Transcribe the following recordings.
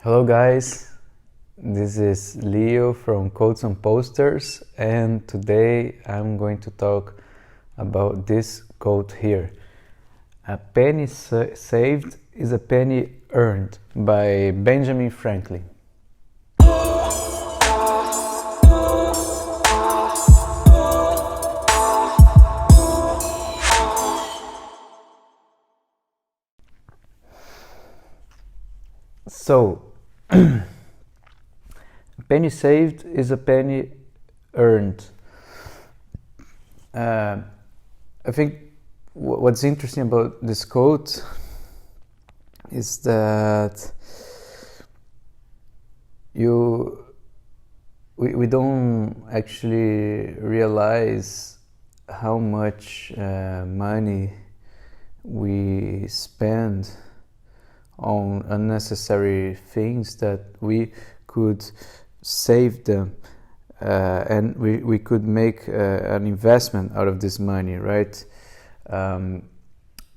Hello guys, this is Leo from Quotes and Posters, and today I'm going to talk about this quote here. A penny saved is a penny earned, by Benjamin Franklin. So, a penny saved is a penny earned. I think what's interesting about this quote is that we don't actually realize how much money we spend on unnecessary things that we could save them, and we could make an investment out of this money, right?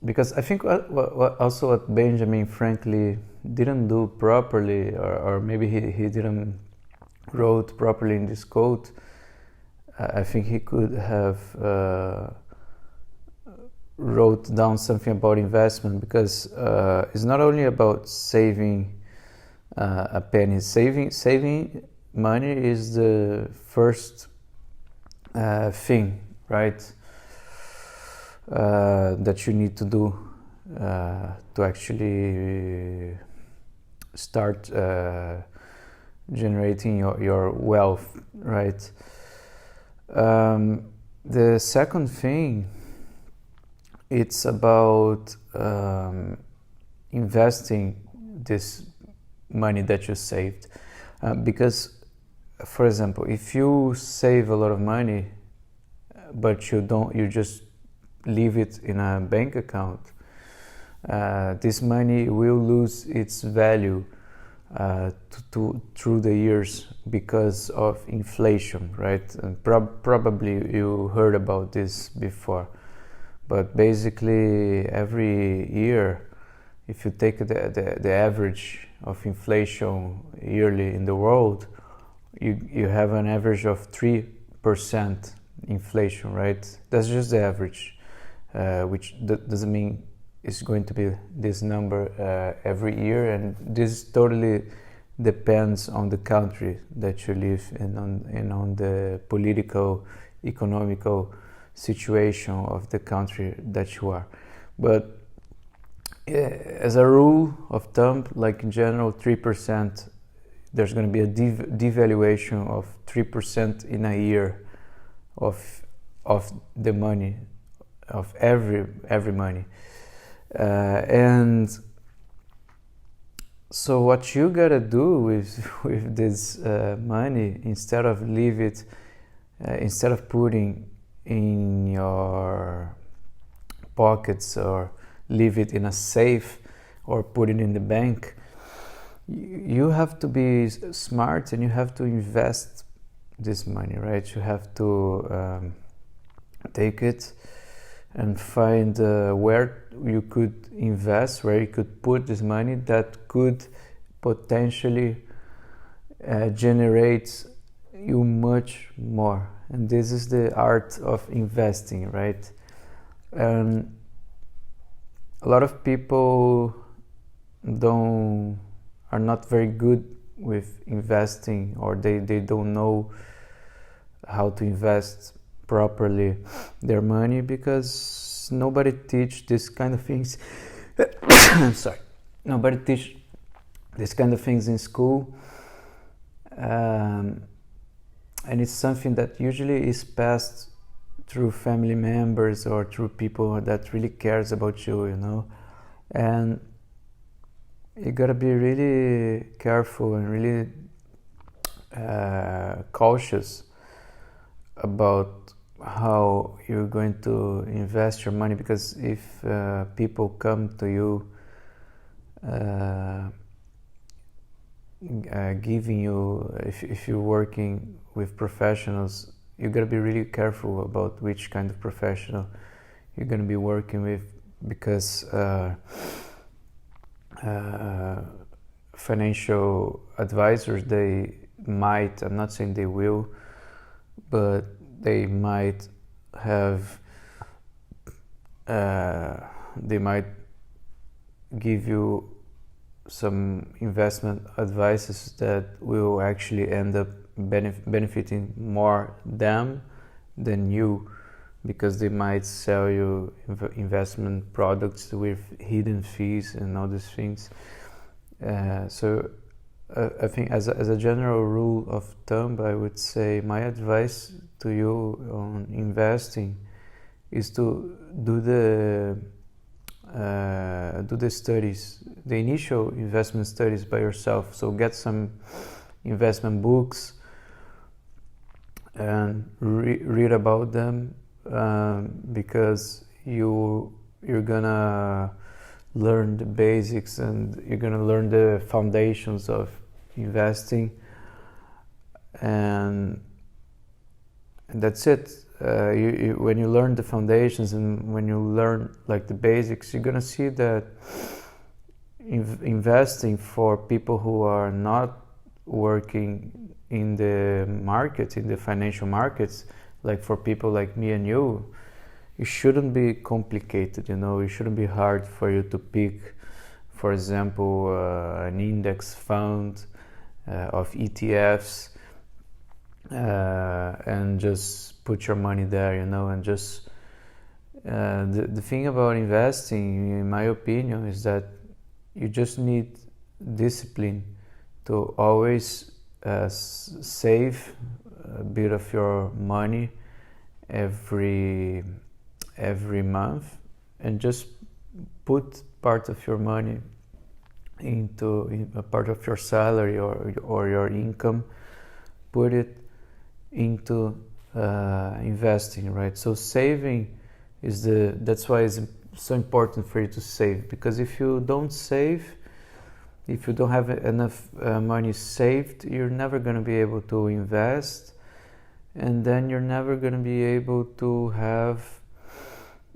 Because I think what Benjamin Franklin didn't do properly, or maybe he didn't wrote properly in this quote. I think he could have wrote down something about investment, because it's not only about saving a penny. Saving money is the first thing, right? That you need to do to actually start generating your wealth, right? The second thing, it's about investing this money that you saved, because, for example, if you save a lot of money but you just leave it in a bank account, this money will lose its value through the years because of inflation, right? And probably you heard about this before. But basically, every year, if you take the average of inflation yearly in the world, you have an average of 3% inflation, right? That's just the average, which doesn't mean it's going to be this number every year, and this totally depends on the country that you live in, on the political, economical situation of the country that you are. But as a rule of thumb, like in general, 3%, there's going to be a devaluation of 3% in a year of the money, of every money. And so what you gotta do with this money, instead of instead of putting in your pockets or leave it in a safe or put it in the bank, you have to be smart and you have to invest this money, right? You have to take it and find where you could invest, where you could put this money that could potentially generate you much more. And this is the art of investing, right? And a lot of people are not very good with investing, or they don't know how to invest properly their money, because nobody teach this kind of things. I'm sorry. Nobody teach this kind of things in school. And it's something that usually is passed through family members or through people that really cares about you, and you gotta be really careful and really cautious about how you're going to invest your money, because if people come to you giving you, if you're working with professionals, you gotta be really careful about which kind of professional you're gonna be working with, because financial advisors, they might, I'm not saying they will, but they might have, they might give you some investment advices that will actually end up benefiting more them than you, because they might sell you investment products with hidden fees and all these things. So I think as a general rule of thumb, I would say my advice to you on investing is to do the studies, the initial investment studies by yourself. So get some investment books and read about them, because you're gonna learn the basics and you're gonna learn the foundations of investing, and that's it. When you learn the foundations and when you learn like the basics, you're gonna see that investing for people who are not working in the market, in the financial markets, like for people like me and you, it shouldn't be complicated, you know. It shouldn't be hard for you to pick, for example, an index fund of ETFs, and just put your money there, you know. And just the thing about investing, in my opinion, is that you just need discipline to always save a bit of your money every month, and just put part of your money into a part of your salary or your income, put it into investing, right? So saving is that's why it's so important for you to save, because if you don't save, if you don't have enough money saved, you're never going to be able to invest, and then you're never going to be able to have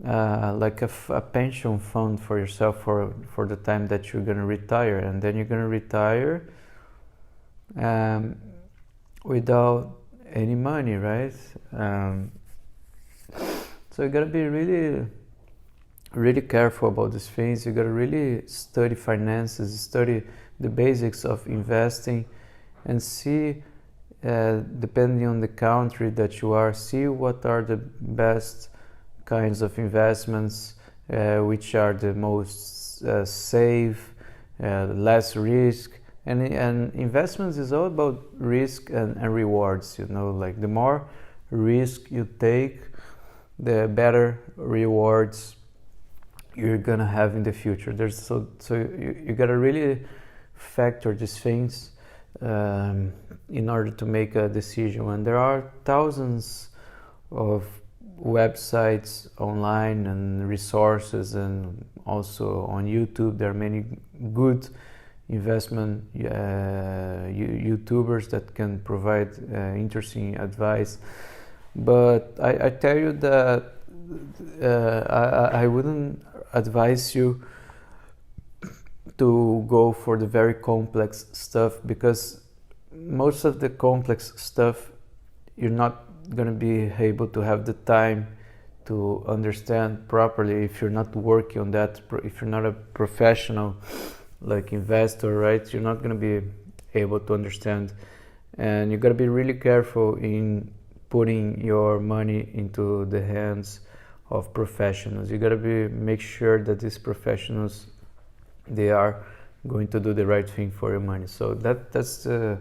like a pension fund for yourself for the time that you're going to retire. And then you're going to retire without any money, right? So you got to be really careful about these things. You got to really study finances, study the basics of investing, and see, depending on the country that you are, see what are the best kinds of investments, which are the most safe, less risk. And investments is all about risk and rewards, you know. Like the more risk you take, the better rewards you're gonna have in the future. So you gotta really factor these things in order to make a decision. And there are thousands of websites online and resources, and also on YouTube there are many good investment YouTubers that can provide interesting advice. But I tell you that I wouldn't advise you to go for the very complex stuff, because most of the complex stuff you're not going to be able to have the time to understand properly if you're not working on that. If you're not a professional like investor, right, you're not going to be able to understand. And you got to be really careful in putting your money into the hands of professionals. You got to make sure that these professionals, they are going to do the right thing for your money. So that's the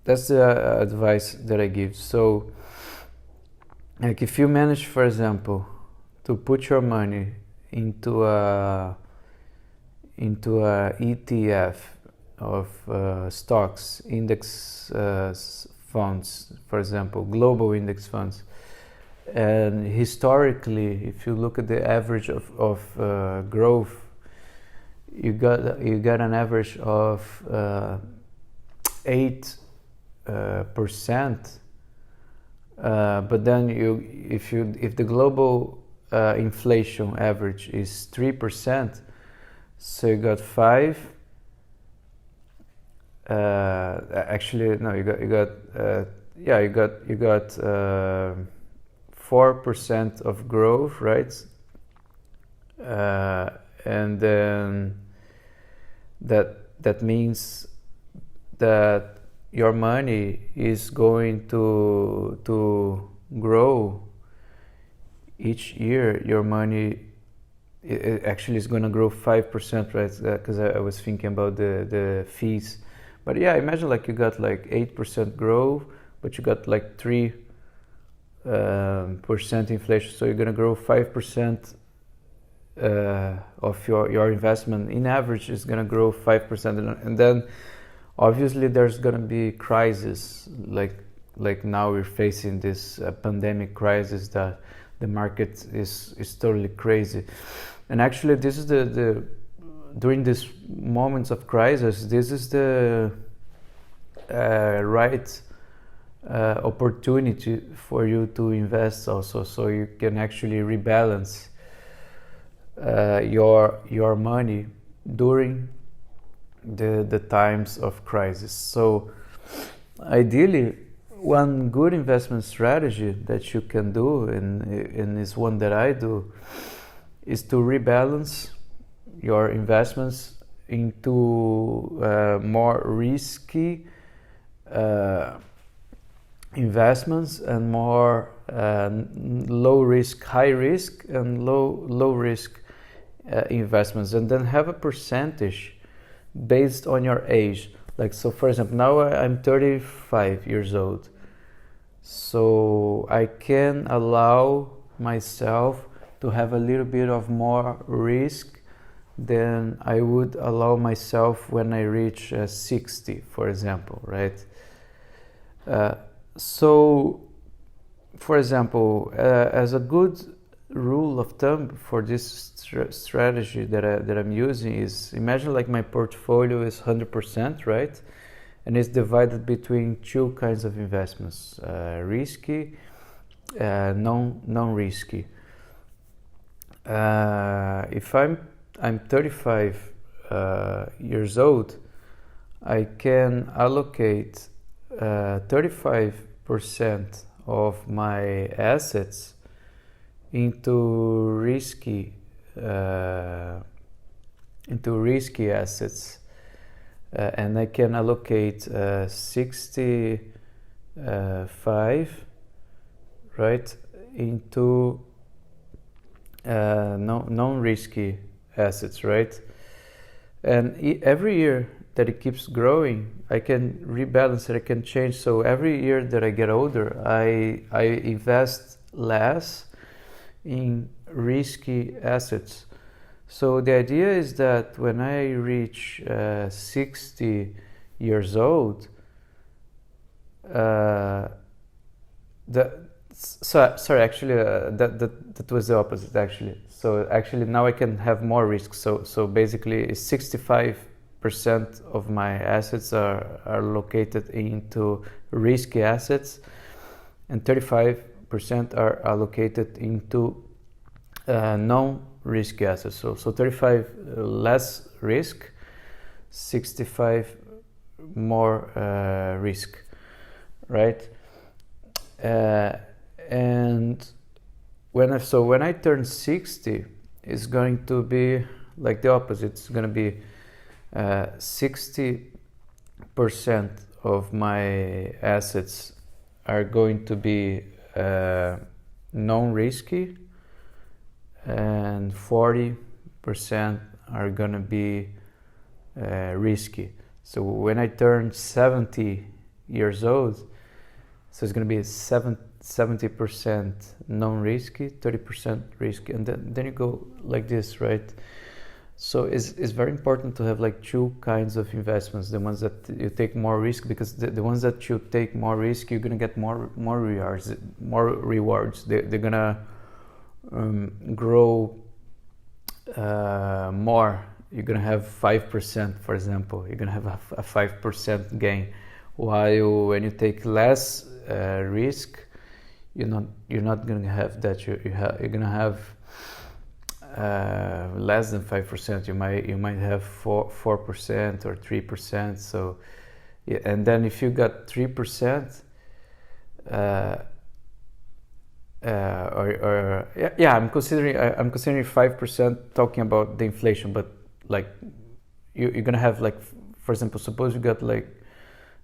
advice that I give. So like if you manage, for example, to put your money into a ETF of stocks, index funds, for example, global index funds, and historically, if you look at the average of growth, you got an average of 8%. But then if the global inflation average is 3%, so you got 5, Actually, no, you got 4% of growth, right? And then that means that your money is going to grow each year. Your money it actually is going to grow 5%, right? Because I was thinking about the fees. But yeah, imagine like you got like 8% growth, but you got like 3% inflation. So you're going to grow 5% of your investment. In average, is going to grow 5%. And then obviously there's going to be crisis like now we're facing this pandemic crisis that the market is totally crazy. And actually this is the during these moments of crisis, this is the right opportunity for you to invest also, so you can actually rebalance your money during the times of crisis. So ideally, one good investment strategy that you can do, and is one that I do, is to rebalance your investments into more risky investments and more low risk, high risk, and low risk investments, and then have a percentage based on your age. Like, so for example, now I'm 35 years old, so I can allow myself to have a little bit of more risk than I would allow myself when I reach 60, for example, right? So, for example, as a good rule of thumb for this strategy that I'm using is, imagine like my portfolio is 100%, right? And it's divided between two kinds of investments, risky, non-risky. If I'm 35 years old, I can allocate 35% of my assets into risky assets, and I can allocate 65, right, into non-risky assets, right? And every year that it keeps growing, I can rebalance it, I can change. So every year that I get older, I invest less in risky assets. So the idea is that when I reach 60 years old, that was the opposite actually. So actually now I can have more risk. So basically 65% of my assets are located into risky assets, and 35% are allocated into non-risky assets. So 35 less risk, 65 more risk, right? And when I turn 60, it's going to be like the opposite. It's going to be 60% of my assets are going to be non-risky, and 40% are going to be risky. So when I turn 70 years old, so it's going to be 70% non-risky, 30% risky, and then you go like this, right? So it's very important to have like two kinds of investments. The ones that you take more risk, because the ones that you take more risk, you're gonna get more rewards. They're gonna grow more. You're gonna have 5%, for example. You're gonna have a 5% gain. While when you take less risk, you're not gonna have that. You're gonna have less than 5%. You might have 4% or 3%. So Yeah, and then if you got 3%, I'm considering 5% talking about the inflation, but like you're gonna have like, for example, suppose you got like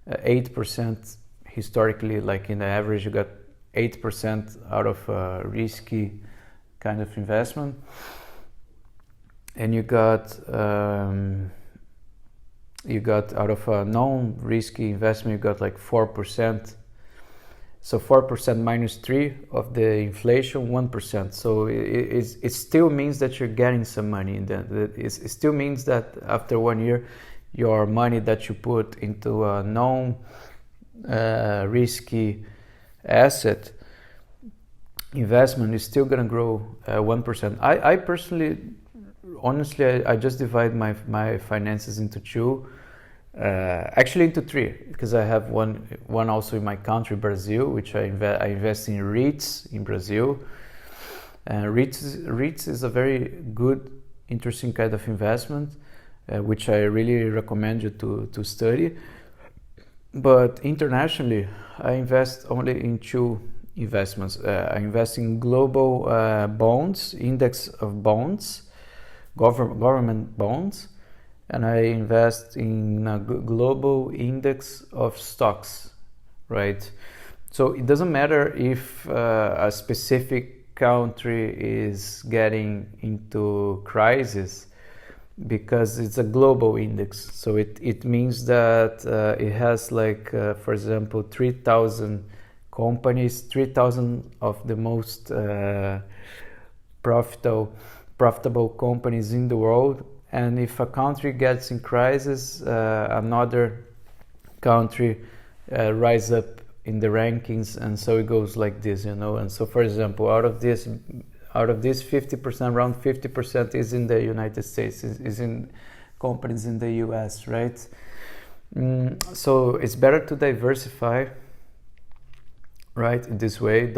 8% historically, like in the average, you got 8% out of a risky kind of investment, and you got out of a non-risky investment, you got like 4%. So 4% minus 3 of the inflation, 1%. So it still means that you're getting some money in that. It still means that after 1 year, your money that you put into a non-risky asset investment is still gonna grow 1%. I personally, honestly, I just divide my finances into two. Actually into three, because I have one also in my country, Brazil, which I invest in REITs in Brazil. REITs is a very good, interesting kind of investment, which I really recommend you to study. But internationally, I invest only in two investments. I invest in global bonds, index of bonds, government bonds, and I invest in a global index of stocks, right? So it doesn't matter if a specific country is getting into crisis, because it's a global index. So it means that it has like, for example, 3,000 companies, 3,000 of the most profitable companies in the world. And if a country gets in crisis, another country rise up in the rankings, and so it goes like this, you know. And so, for example, out of this 50%, around 50% is in the United States, is in companies in the US, right? So it's better to diversify, right? In this way,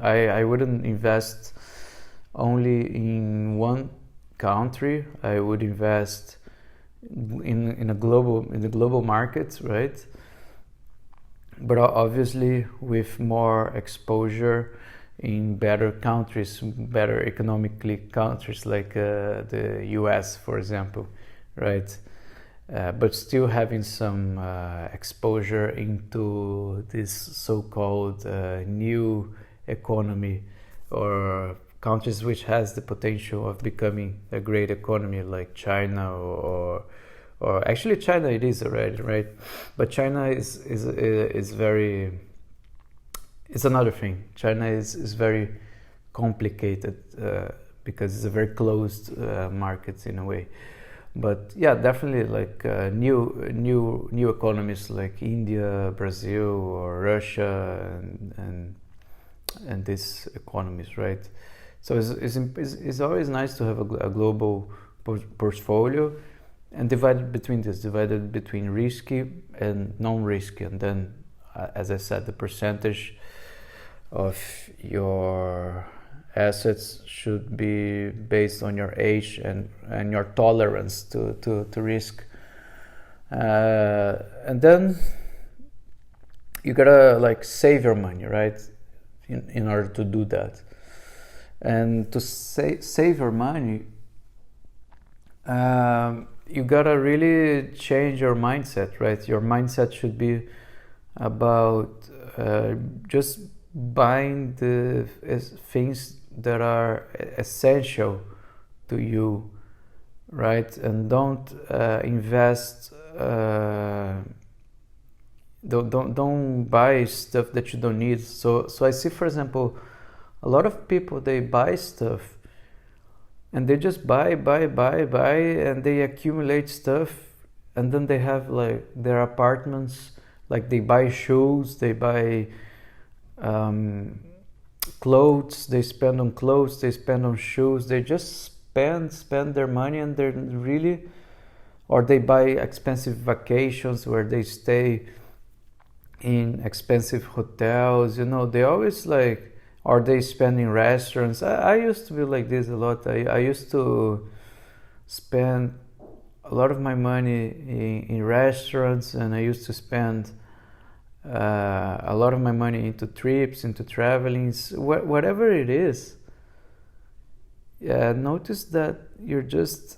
I wouldn't invest only in one country. I would invest in the global markets, right? But obviously with more exposure in better countries, better economically countries like the US, for example, right? But still having some exposure into this so-called new economy, or countries which has the potential of becoming a great economy, like China, or actually China it is already, right? But China is very, it's another thing. China is very complicated because it's a very closed market in a way. But yeah, definitely like new economies like India, Brazil, or Russia, and these economies, right? So it's always nice to have a global portfolio, and divided between risky and non-risky. And then, as I said, the percentage of your assets should be based on your age and your tolerance to risk. And then you gotta like save your money, right? In order to do that. And to save your money, you gotta really change your mindset, right? Your mindset should be about just buying the things that are essential to you, right? And don't invest. Don't buy stuff that you don't need. So I see, for example, a lot of people, they buy stuff and they just buy, and they accumulate stuff, and then they have like their apartments, like they buy shoes, they buy clothes, they spend on clothes, they spend on shoes, they just spend their money, and they're really, or they buy expensive vacations where they stay in expensive hotels, you know, they always like, or they spend in restaurants. I used to be like this a lot. I used to spend a lot of my money in restaurants, and I used to spend a lot of my money into trips, into travelings, whatever it is. Notice that you're just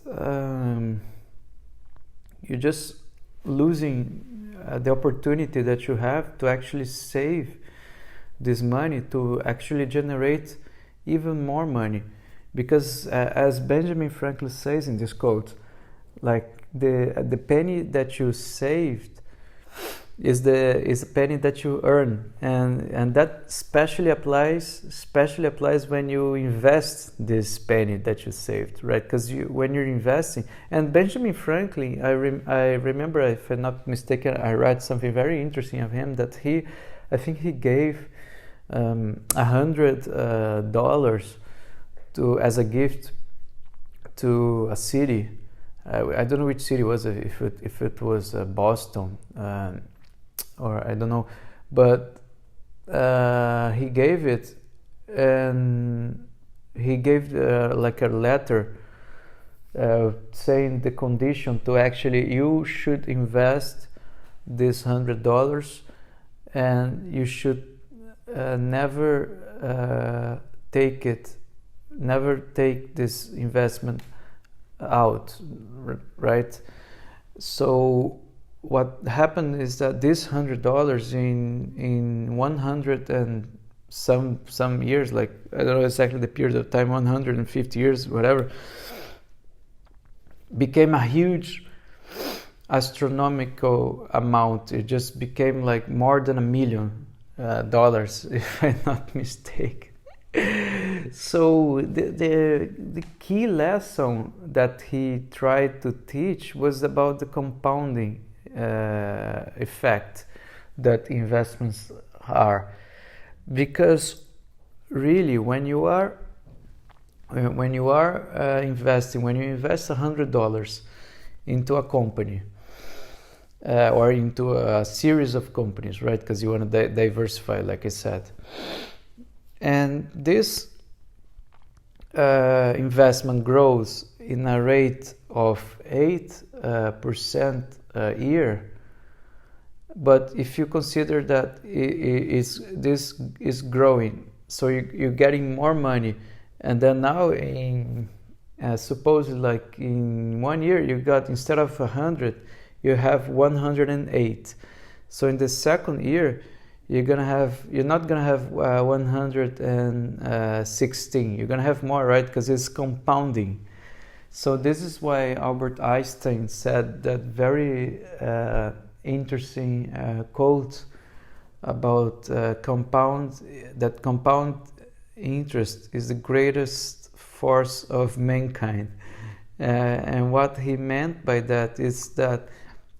losing the opportunity that you have to actually save this money, to actually generate even more money. Because as Benjamin Franklin says in this quote, like the penny that you saved is a penny that you earn, and that especially applies when you invest this penny that you saved, right? Because when you're investing, and Benjamin Franklin, I remember, if I'm not mistaken, I read something very interesting of him, that I think he gave $100 as a gift to a city. I don't know which city it was, if it was Boston, or I don't know, but he gave it, and he gave like a letter saying the condition to actually, you should invest this $100, and you should never take this investment out, right? So what happened is that this $100 in 100 and some years, like I don't know exactly the period of time, 150 years, whatever, became a huge astronomical amount. It just became like more than $1 million, if I'm not mistaken. So the key lesson that he tried to teach was about the compounding effect that investments are. Because really, when you are investing, when you invest $100 into a company, or into a series of companies, right? Because you want to diversify, like I said. And this investment grows in a rate of 8% a year. But if you consider that this is growing, so you're getting more money, and then now suppose like in 1 year you got, instead of 100, you have 108. So in the second year, you're not gonna have 116. You're gonna have more, right? Because it's compounding. So this is why Albert Einstein said that very interesting quote about compound interest is the greatest force of mankind. And what he meant by that is that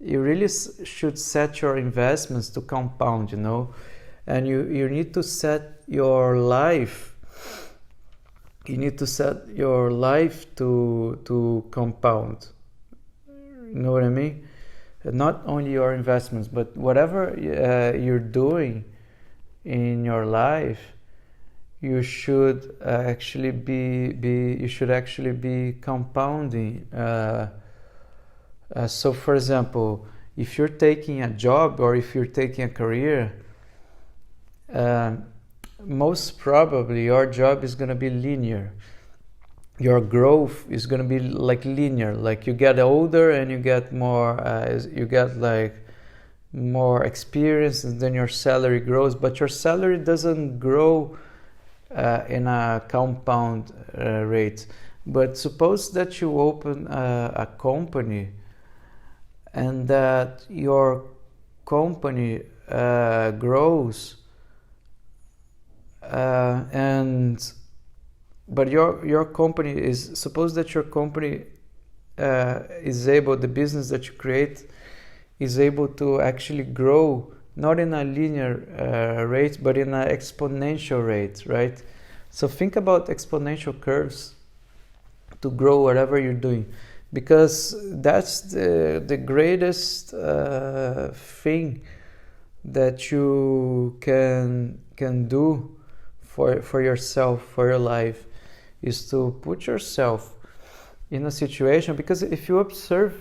you really should set your investments to compound, and you need to set your life. You need to set your life to compound. You know what I mean? Not only your investments, but whatever you're doing in your life, you should actually be compounding. So, for example, if you're taking a job or if you're taking a career, most probably your job is going to be linear. Your growth is going to be like linear. Like you get older and you get more, more experience, and then your salary grows. But your salary doesn't grow in a compound rate. But suppose that you open a company, and that your company grows, but your company is, suppose that your company is able, the business that you create is able to actually grow, not in a linear rate, but in an exponential rate, right? So think about exponential curves to grow whatever you're doing, because that's the greatest thing that you can do for yourself, for your life, is to put yourself in a situation, because if you observe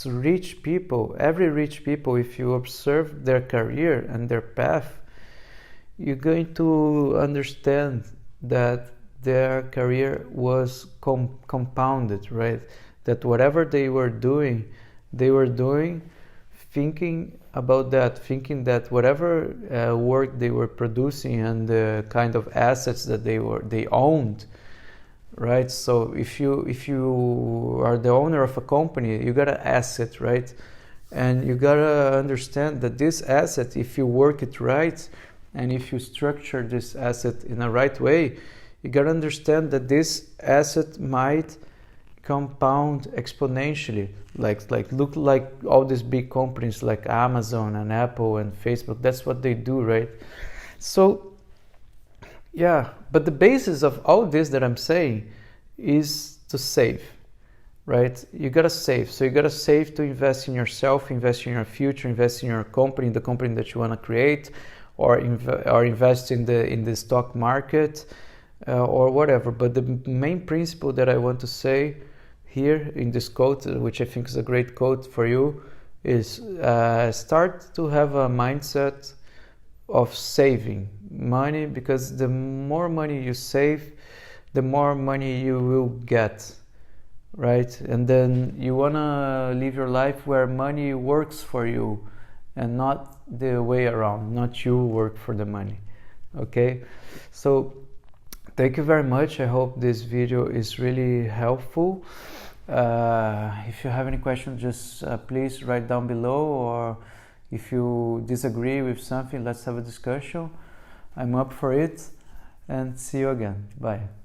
rich people, every rich people, if you observe their career and their path, you're going to understand that their career was compounded, right? That whatever they were doing thinking about that, thinking that whatever work they were producing and the kind of assets that they owned, right? So if you are the owner of a company, you got an asset, right? And you gotta understand that this asset, if you work it right and if you structure this asset in a right way, you gotta understand that this asset might compound exponentially. Look like all these big companies like Amazon and Apple and Facebook. That's what they do, right? So yeah, but the basis of all this that I'm saying is to save, right? You gotta save. So you gotta save to invest in yourself, invest in your future, invest in your company, the company that you wanna create, or invest in the stock market, or whatever. But the main principle that I want to say here in this quote, which I think is a great quote for you, is start to have a mindset of saving money, because the more money you save, the more money you will get, right? And then you want to live your life where money works for you and not the way around, not you work for the money. Okay, so thank you very much. I hope this video is really helpful. If you have any questions, just please write down below, or if you disagree with something, let's have a discussion. I'm up for it, and see you again. Bye.